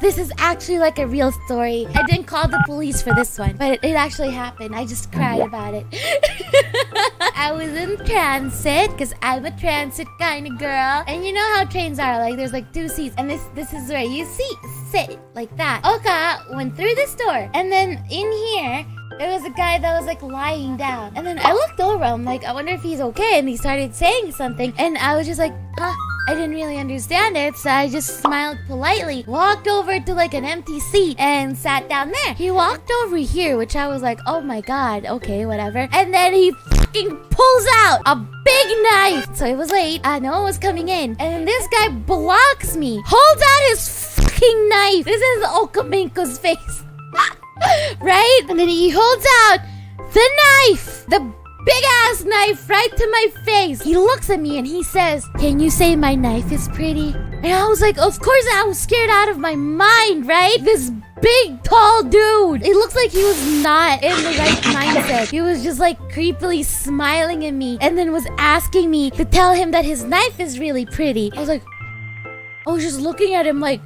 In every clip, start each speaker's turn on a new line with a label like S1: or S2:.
S1: this is actually like a real story. I didn't call the police for this one, but it actually happened. I just cried about it. I was in transit because I'm a transit kind of girl, and you know how trains are, like there's like 2 seats, and this is where you sit like that. Oka went through this door, and then in here there was a guy that was like lying down, and then I looked over. I'm like, I wonder if he's okay, and he started saying something, and I was just like, huh? I didn't really understand it, so I just smiled politely, walked over to like an empty seat and sat down there. He walked over here, which I was like, oh my god, okay, whatever. And then he fucking pulls out a big knife. So it was late, no one was coming in, and then this guy blocks me, holds out his fucking knife. This is Okaminko's face. Right? And then he holds out the knife, the big ass knife right to my face. He looks at me and he says, can you say my knife is pretty? And I was like, of course. I was scared out of my mind, right? This big tall dude, it looks like he was not in the right mindset. He was just like creepily smiling at me, and then was asking me to tell him that his knife is really pretty. I was just looking at him like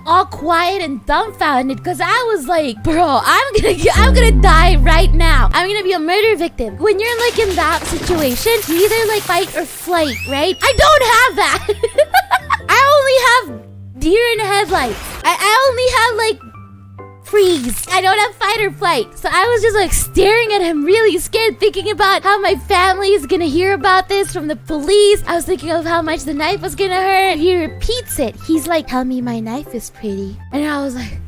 S1: all quiet and dumbfounded, because I was like, bro, I'm gonna die right now. I'm gonna be a murder victim. When you're like in that situation, you either like fight or flight, right? I don't have that. I only have deer in headlights. I only have like freeze. I don't have fight or flight. So I was just like staring at him, really scared, thinking about how my family is gonna hear about this from the police. I was thinking of how much the knife was gonna hurt. He repeats it. He's like, tell me my knife is pretty. And I was like,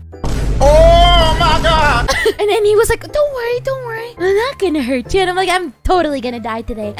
S1: oh my god. And then he was like, don't worry, I'm not gonna hurt you. And I'm like, I'm totally gonna die today.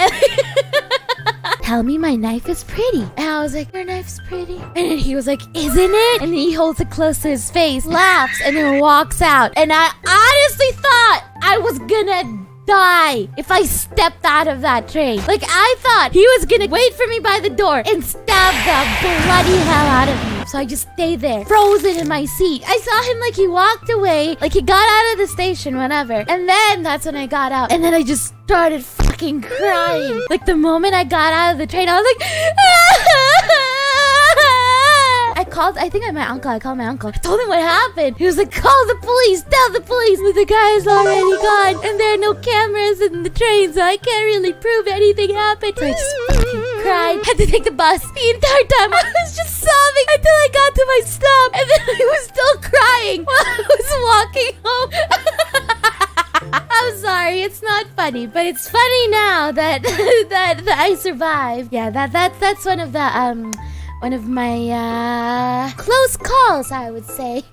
S1: Tell me my knife is pretty. And I was like, your knife's pretty. And then he was like, isn't it? And then he holds it close to his face, laughs, and then walks out. And I honestly thought I was gonna die if I stepped out of that train. Like, I thought he was gonna wait for me by the door and stab the bloody hell out of me. So I just stayed there, frozen in my seat. I saw him, like, he walked away, like he got out of the station, whatever. And then that's when I got out. And then I just started fucking crying. Like, the moment I got out of the train, I was like, I think my uncle. I called my uncle. I told him what happened. He was like, call the police, tell the police. But the guy is already gone, and there are no cameras in the train, so I can't really prove anything happened. So I just fucking cried. Had to take the bus. The entire time I was just sobbing until I got to my stop, and then I was still crying while I was walking home. I'm sorry, it's not funny, but it's funny now that that I survived. Yeah, that's one of my close calls, I would say.